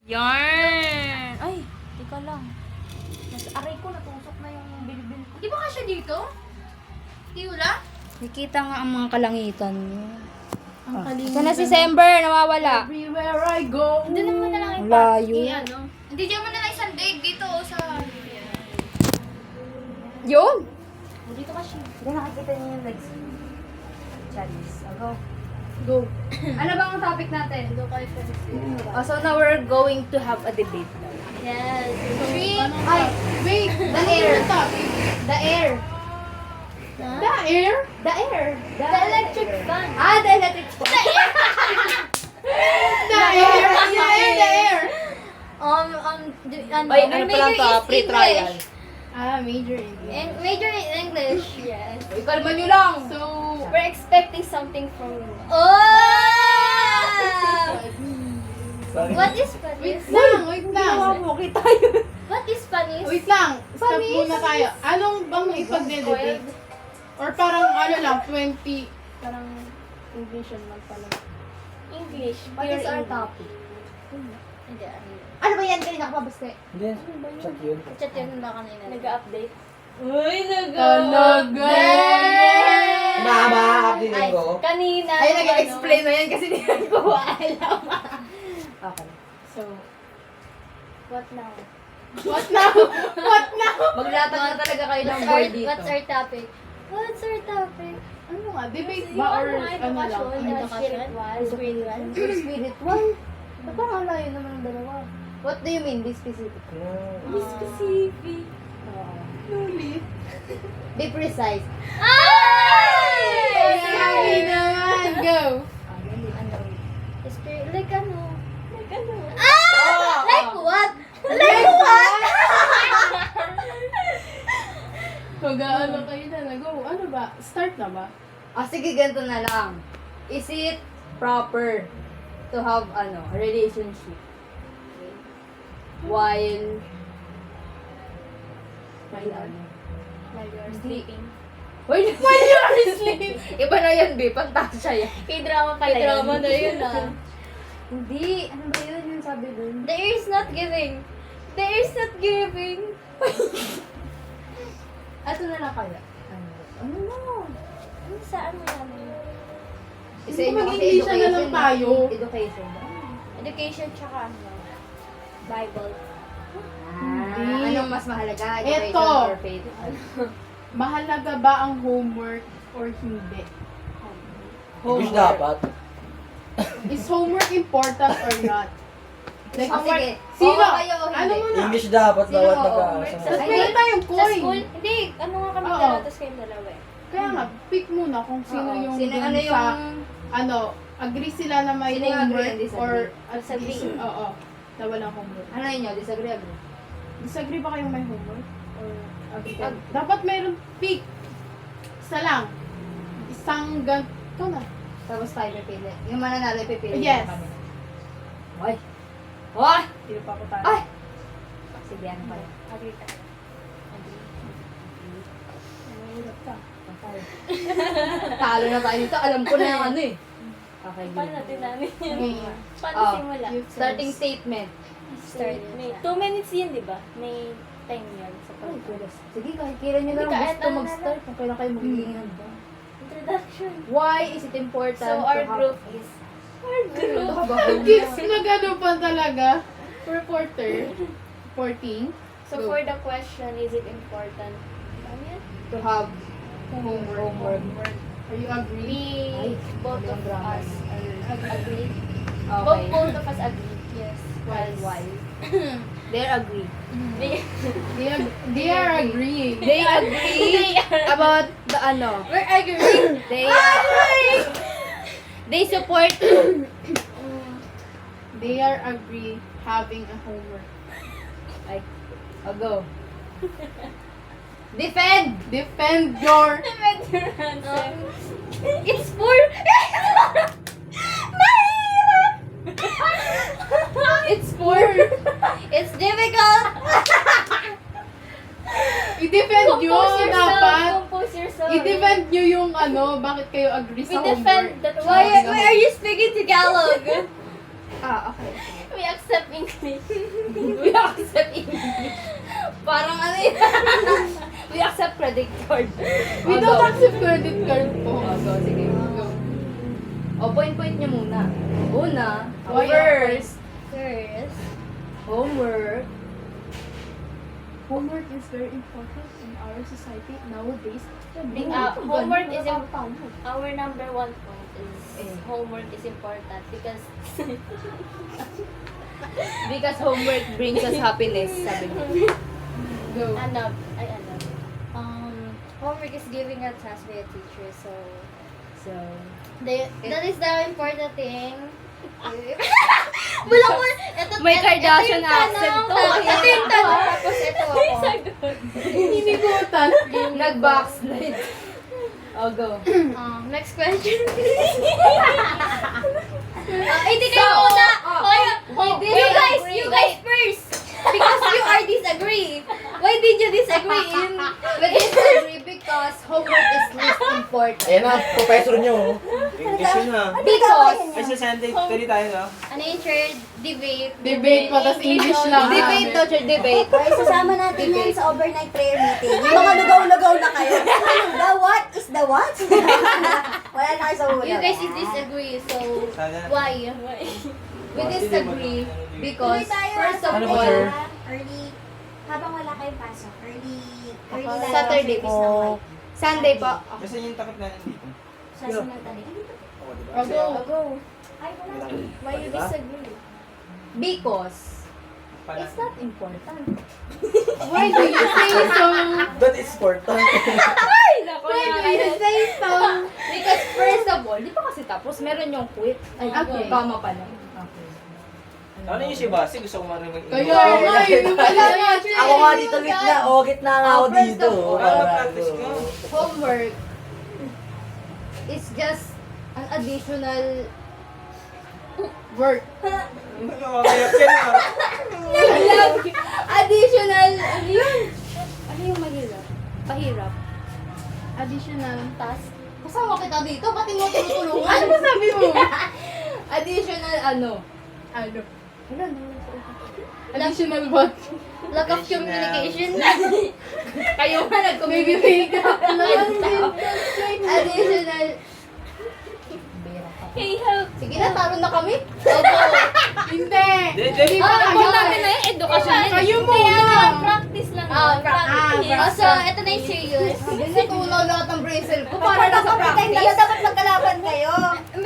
Yarn! Ay, teka lang. Aray ko, natusok na yung bilbil ko. Di ba kasya dito? Di wala? Nakita nga ang mga kalangitan niyo. Ang Ito na si Sember, nawawala. Everywhere I go. Hindi naman na lang Ang layo. ano. Hindi dyan mo na lang isang daig dito sa... Yun! Dito kasi. Hindi nakikita niyo yung legs. Charis. Go. Go. Ano bang ang topic natin? Go kayo sa So now we're going to have a debate. Yes. Three. Ay, Wait. the air. The air. The air? The air. The electric fan. Ah, the electric fan. The air. The air. Ay, ano pala to? Pre-trial. Major English. Major English, yes. Uy, kalma nyo lang. So, we're expecting something from you. Oh! What is Spanish? Wait lang. Okay tayo. What is Spanish? Wait lang. Stop Spanish? muna tayo. Anong bang ipagde-debate? Or parang ano lang, 20... Parang English man pala. English. What is our Pure topic? Hindi, Ano ba yan? Kanina ka pa Hindi, chat yun. Chat yun ba kanina? Nag-update. Uy, Talaga! Nakaka-update ko. Kanina. Ay, nag-explain na yan kasi hindi ko alam. Okay. So, What now? what now? What now? Maglatag na talaga kayo ng What's board our, dito. what's our topic? What's our topic? Ano nga? Debate ba or ano lang? Spiritual. Spiritual? Parang layo naman ang dalawa. What do you mean? Be specific. Yeah. Specific. Nulit. Be precise. Ay! Sabi naman. Go! Spirit, like ano? Like ano? Oh, Like oh. what? Like what? Mag-aano kayo na. Go. Ano ba? Start na ba? Ah, sige, ganito na lang. Is it proper to have, a relationship? While While you're sleeping. While you're asleep. Iba na yan, be. Pantasya yan. K-drama pala yun. K-drama na yun, ah. Hindi. Ano ba yun yung sabi dun? The air is not giving. The air is not giving. Ato na lang kaya. Ano na? Ano saan mo yan? Isa yun kasi Mag-English na lang tayo. Education. Education tsaka ano? Bible. Ah, anong mas mahalaga? Education Eto. or faith? Mahalaga ba ang homework or hindi? English dapat. Is homework important or not? Like, Oh, sige. Sino? Oo kayo o Ano hindi? muna? English dapat Sino bawat oo? nag-aasa. Sa Ay, Meron tayong Sa coin. school? Hindi. Ano nga kami Oo. dalawa, tapos kayong dalawa eh. Kaya nga, pick muna kung sino Oo. yung Sino, dun ano sa, yung... ano, agree sila na may Sino yung agree homework and disagree? or at Disagree. least, oo, na walang homework. Ano yun yun? Disagree, agree? Disagree ba kayong may homework? Or Agree. dapat mayroon pick. Isa lang. Isang ito na. Tapos tayo pipili. Yung mananalo pipili. Yes. na kami. Hoy! Hoy! Hindi pa ako tayo. Ay! Sige, ano pa yun? Agree tayo. Mahirap ka. Talo na tayo dito. Alam ko na yung ano eh. Okay, Paano game. natin namin yun? Okay. Paano Oh. simula? Starting statement. Start. May 2 minutes yun, di ba? May time yun sa Ay, pag- pwede. Sige, kahit kailan nyo lang Hindi, kahit gusto ano na mag-start. Kung kailan kayo mag-iingan ba? Introduction. Why is it important So, our to have... group is... Our group? Kids, nag-ano pa talaga? Reporter. 14. So, for the question, is it important? Ano yan? To have Homework. Are you agree? We, Ay, both walang of drama us, yun. agree. Okay. Both of us agree. Yes. Why? They're agree. They are agreeing. They agree about the ano. We're agreeing. They support. They are agree having a homework. Ay, I'll go. Defend. Defend your... Defend your answer. It's for... Mahirap! It's for. It's difficult! I-defend nyo dapat. Compose yourself. I-defend nyo yung ano, bakit kayo agree We sa defend homework. that. Why are you speaking Tagalog? Ah, okay. We accept English. We accept English. Parang ano yun? We accept credit card. We don't accept credit card po. Go, sige. Go. O, point nyo muna. Una, Why first, First, homework. Homework is very important in our society nowadays. homework is our number one point is homework is important because Because homework brings us happiness, sabi mo. Go. homework is giving a task by a teacher, so So, that is the important thing. Wala mo, May Kardashian accent to. Ito yung tanong, tapos ito ako. Hinibutan. nag-backslide. O, go. Next question. Hindi kayo muna. You guys first. Because you are disagree. Why did you disagree in? We disagree because homework is least important. Ayan na, professor nyo. English yun ah. Because, Ay, sa Sunday, tuloy tayo no? Nature, debate. Debate pa, tas English lang. debate, teacher, debate. Ay, sasama natin yan sa overnight prayer meeting. Yung mga lugaw-lugaw na kayo. The what is the what? Wala na kayo sa ulo. You guys disagree, so Sana. why? We disagree because, Tuloy tayo, first of Ano po, all, sir? Early, habang wala kayong pasok, early lang Saturday service po. ng white. Sunday po. Basta yung takip natin dito. Sa sinantali. Oo, diba? Oh, go. Go. Ay, wala. Why you disagree? Because, Pala. it's not important. Why do you say so? That is important. Why do you say so? Because first of all, di pa kasi tapos, meron yung quit. Ay, Okay. tama pa lang. Okay. Ano yung si Basi? Gusto ko marinig. Kaya nga, yun pala nga. Ako nga dito gitna. O, gitna nga ako First dito. of all, Para practice ako. ko. Homework is just an additional Work. Nakakayak ka na. additional, ano yun? Ano yung mahirap? Pahirap. Additional task. Kasama kita dito, pati mo tinutulungan. Ano ba sabi mo? Additional ano? Ano? Ano? Additional what? Lack of communication. Kayo nga Maybe nag-communicate. wake up lang. Additional. Hey, help. Sige na, taro na kami. Hindi. Hindi. pa kayo. natin na yung edukasyon. Kayo Kaya muna. practice lang. practice. So, ito na yung serious. Hindi na tulaw lahat ng brain cell ko para nasa Kapag practice. dapat magkalaban kayo.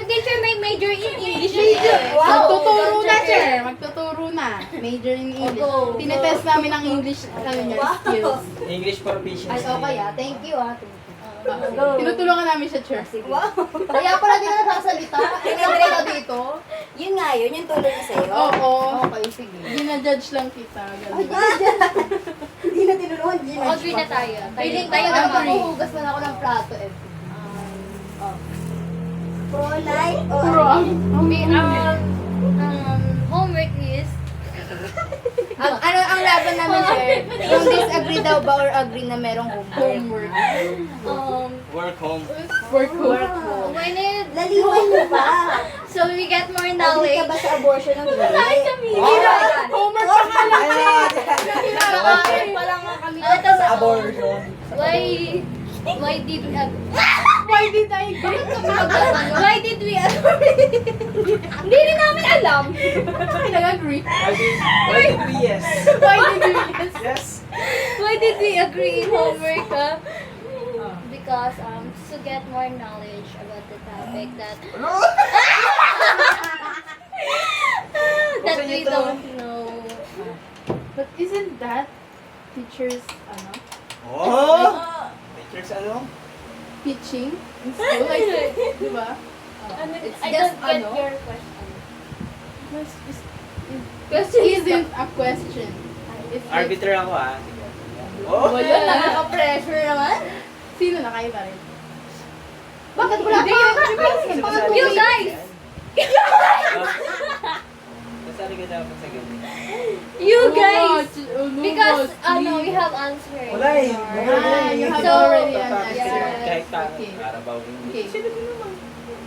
Teacher, may major in English. Magtuturo na, sir. Magtuturo na. Major in English. Go. Tinetest namin ang English niya, skills. English proficiency. Ay, okay ah. Thank you ah. Thank you. Tinutulungan namin siya, sir. Wow. Kaya pala di na nagsasalita. Kaya ka dito. Yun nga yun, yung tulong niya sa'yo. Oo. Okay, sige. Ginajudge lang kita. Ganun. Hindi na tinulungan, hindi na. Agree na tayo. Feeling Tayo tayo na na agree. mahuhugas man ako ng plato eh. Pro-life o Puro ang... Homework is Ano ang laban namin, sir? Kung disagree daw ba or agree na merong homework? Work home. Work Work home. home. when it, laliwan mo pa. so we get more Agree knowledge. ka ba sa abortion ng hindi? Homework pa ka lang. Pa lang nga kami. Abortion. Why did we Why did I agree? why did we agree? Hindi rin namin alam. Nag-agree. Why did we yes? Why did you yes? Yes. Why did we agree in homework? Because to get more knowledge about the topic that we ito. don't know. But isn't that teachers, Oh! Teachers ano? teaching in school? Like, di ba? It's I just don't get ano. your question. Question is Isn't a question. It's like, Arbiter ako ah. Oh! wala, nakaka-pressure naman. sino na kayo pa rin? Bakit wala pa? You guys! Nasali ka dapat sa gabi. You guys! Oh, no, Because no, we have answered. Wala eh. Ah, you have So, already Practice answered. ka kahit Okay. Carabao. Okay.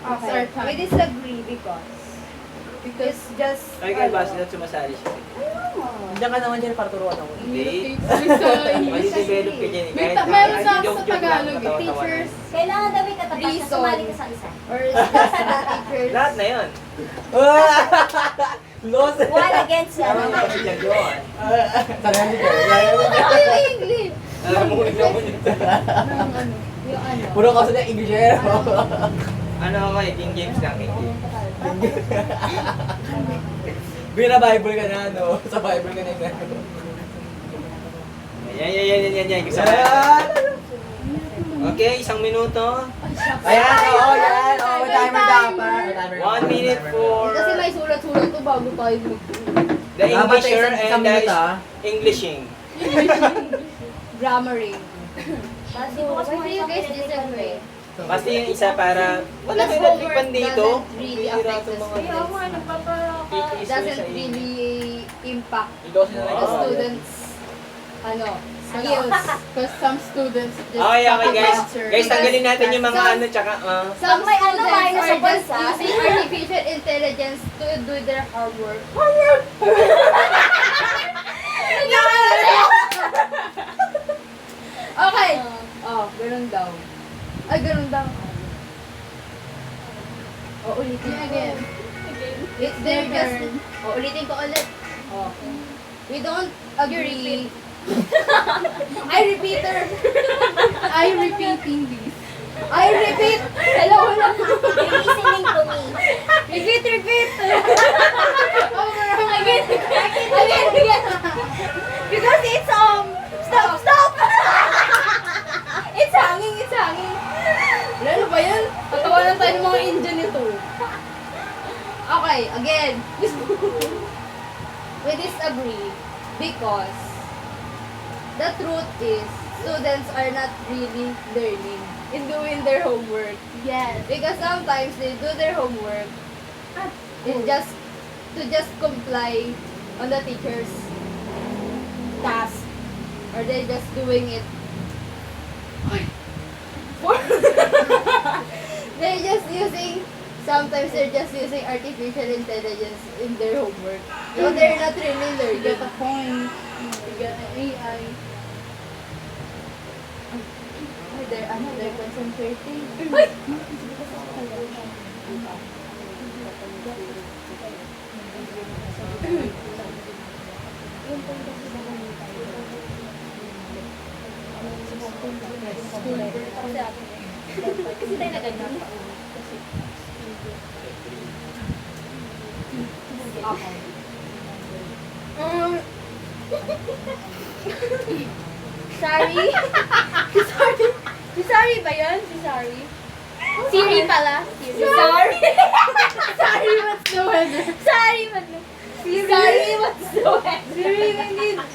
It's our We time. disagree because It's just, Ay, kay Basilot sumasali siya. Diyan ka naman dyan para turuan ako. Hindi. Sa English. Mali-develop ka dyan. May meron sa joke-joke lang, Tagalog eh. katawa-tawa Teachers. lang. Kailangan daw may katapat na Reason. sumali ka sa isa. or just the teachers. Lahat na yun. Lost! One against Tama seven. nga si Jan Joan. Sana hindi ka. Ano yung English? Alam mo, ikaw mo yun. Yung ano? Puro kasi na Englishero. Ano ako eh, King James lang, King James. Bina-Bible ka na, no? Sa Bible ka na yung Yan. Gusto ko yan. Okay, 1 minuto. Ayan, oo, yan. Oo, may timer dapat. May timer 1 minute for Kasi may sulat-sulat to bago tayo mag the Dapat Englisher isang and the minute, ah. Englishing. grammaring. Kasi Why do you guys disagree? Basta yung isa para wala Because may homework natripan dito. doesn't really Bihira affect itong the mga students. titiis Doesn't sa inyo. really impact Ikaw sila the Wow. students' skills. Because some students just Okay, copy guys. answer. Guys, tanggalin natin yung mga Some- ano tsaka Some may ano, students minus are sa just bansa. using artificial intelligence to do their homework. Okay. Oh, ganun daw. Ay, ganun daw. Oh, ulitin Yeah, ko. again. They're just... Oh, ulitin ko ulit. Oh. We don't agree. I repeater. I repeating this. I repeat. Hello. You're listening to me. Repeat. Again. Because it's stop. It's hanging. Ano ba yan? Patawanan tayo ng mga Indian nito. Okay, again. We disagree because the truth is students are not really learning in doing their homework. Yes. Because sometimes they do their homework in just to just comply on the teacher's task, or they're just doing it for sometimes they're just using artificial intelligence in their homework. So they're not really You get learning. a point. You get an AI. They're concentrating. Kasi tayo na ganyan. Okay. Sorry. Si Sorry ba yun? Si Sorry? Siri pala. Siri. Sorry. Sorry, what's the weather? Sorry, Sorry, what's the weather? Siri,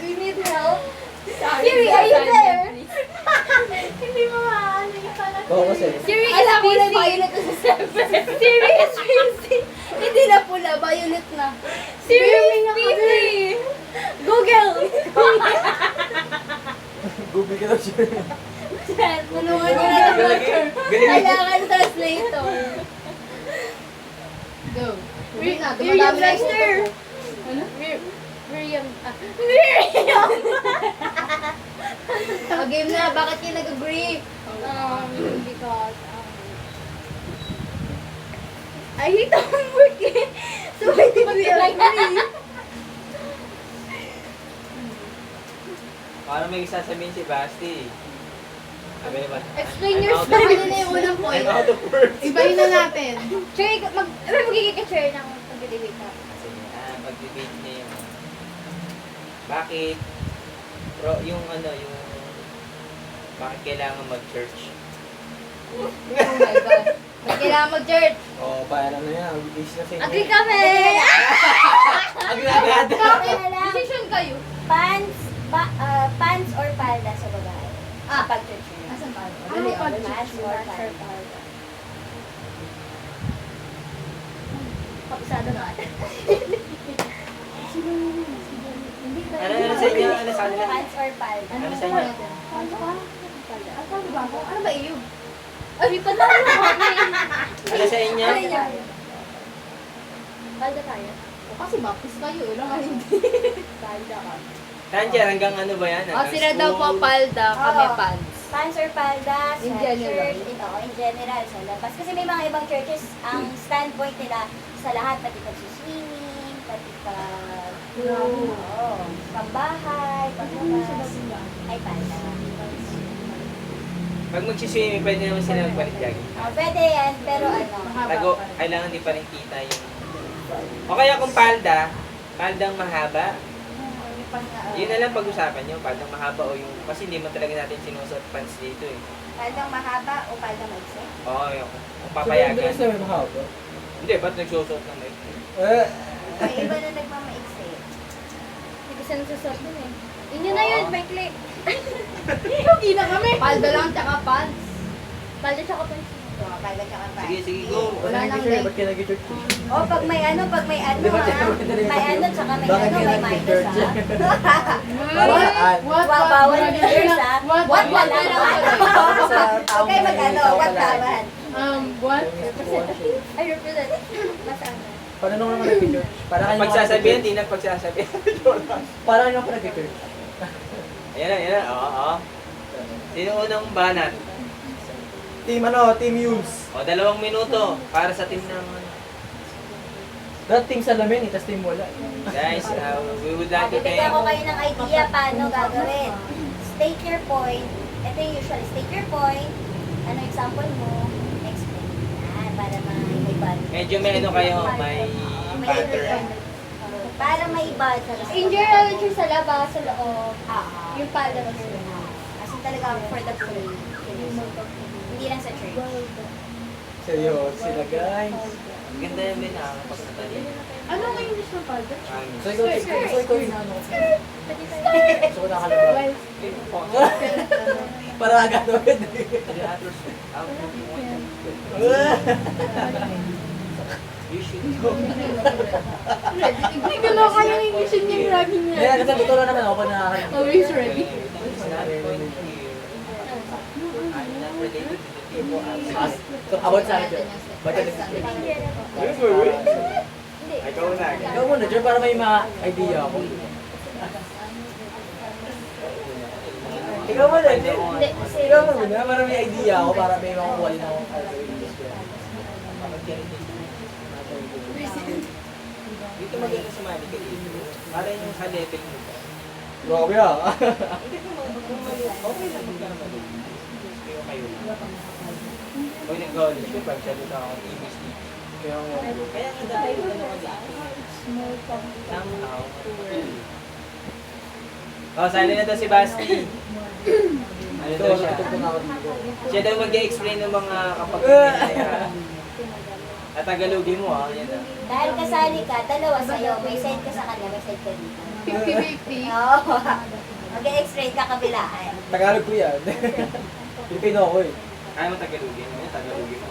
we need help. Sorry, Siri, are you there? please. Hindi mo maano yung pala. Oo kasi. Siri is Alam ko na busy. violet na si Seven. Siri is busy. Hindi na pula, violet na. Siri is busy. Google. Google ka daw siya. Tulungan niyo na ng Galing. Galing. kailangan translator. Go. Uwi na, dumadami na yung Lester. utak ko. Miriam. Miriam! Game na, bakit kayo nag-agree? Because, I hate homework eh. So, I did we agree? Parang may sasabihin si Basti. Sabi ni Basti. Explain I'm your out of- story. Ano na yung unang point? I'm out of words. Ibahin na natin. Chair, magiging ka-chair ng pag-debate ka. Kasi pag-debate niya yung bakit yung bakit kailangan mag-church? Oh my God. Ba't kailangan mag-church? Oo, paano na yan? Bigis na sa inyo. Agree kami! Agad-agad. Decision kayo. Pants or palda sa babae? Pag-church na. Asan pa? Ano pa? Pants or palda? Kapisado na. Ano sa inyo? Ano sa kanila? Pants or palda? Ano sa inyo? Ano ba iyo? Ay, panalo kami. Ano sa inyo? Palda tayo. O kasi baptist kayo, ilang nga hindi. Palda ka. Tanger, hanggang ano ba yan? O, sila daw po palda, kami Oo. pants. Pants or palda, In sa general. church, in general, sa labas. Kasi may mga ibang churches, ang standpoint nila sa lahat, pati pag-swimming, pati pambahay, paglabas, ay palda. Pag magsiswimming, pwede naman sila magpalit jogging. Pwede yan, pero ano, Tago, kailangan di pa rin kita yung... O kaya kung palda, paldang mahaba, yun na lang pag-usapan nyo, paldang mahaba o yung... Kasi hindi mo talaga natin sinusuot pants dito eh. paldang mahaba o paldang maiksi. Oo, yung kung papayagan. Sabi mo mahaba. Hindi, ba't nagsusuot ng like? May iba na nagmamaiksi. Hindi kasi nagsusot nun eh. Yun na yun, may click. Hindi na kami. Palda lang, tsaka pants. Palda tsaka pants. Palda tsaka pants. Sige, sige, go. Wala nang Ba't like. ka nag-church? Pag may ano Di ba, may ano, tsaka may Bakit ano, ka may nag-church? minus Para saan? Bawal leaders ha. What? What wala naman. Okay, mag-ano, what taman. What? Ay, represent. Masaan na? Paano nung naman nag-church? Para kayo Pagsasabihan, di na pagsasabihan. Para kayo naman nag-church? Ayan na, ayan na. Oo. Sino unang banat? Team Yums. O, 2 minuto para sa team ng... That team salamin, tas team wala. Guys, we would like to Bibigyan ko thank... kayo ng idea paano gagawin. State your point. Ito yung usual. State your point. Ano example mo? Explain. Yan, para may bad. Medyo may ano kayo, may pattern. Para may bad sa lahat. In general, yung sa labas, sa loob. Yung palda mo. As in talaga for the free. Hindi lang sa church. Seryoso sila guys. Ang ganda yung binakapag na tayo. Ano ang English ng palda? So ikaw yung ano. So ko nakalabas. Para agad agad. You should go. Hindi ko na kaya yung English niya lagi niya. Kaya kasi tuturo naman ako pag nakakalimutan. Always ready. It's not going here. I'm not related to the people outside. So, about sa akin dyan. Ba't yun? Ikaw na. Ikaw muna, Jer, para may mga idea ako. Ikaw muna, Jer. Ikaw muna, para may idea ako, para may makukuha din ako. Dito maganda sumali ka dito. Para yung sa level mo. Grabe ah. Okay lang magkakaroon. Kayo kayo. Pag nag-college ko, pagsalita ako ng English teacher. Kaya nga dahil ito na somehow. Oh, sali na to si Basti. Ano Ito, daw siya? natutupon ako dito. Siya daw mag-explain ng mga kapag Tagalogin mo ah, yan ah. Dahil kasali ka, dalawa sa'yo. May side ka sa kanya, may side ka dito. 50-50. Oo. Mag-explain ka kabilaan. Tagalog ko yan. Pilipino ako eh. Kaya mo Tagalogin mo, Tagalogin mo.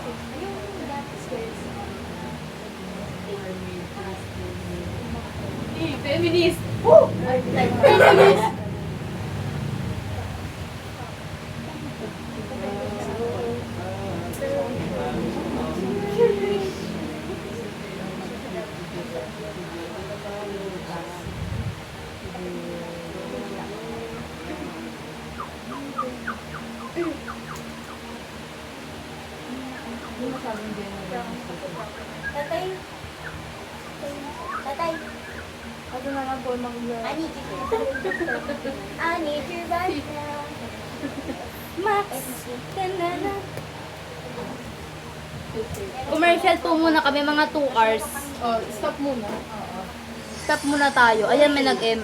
Feminist. Feminist. Tatay. Tatay. Ako na lang po I need you. I need you right now. Max. Tanana. Commercial po muna kami, mga 2 hours. Oh, stop muna. Stop muna tayo. Ayan, may nag-M.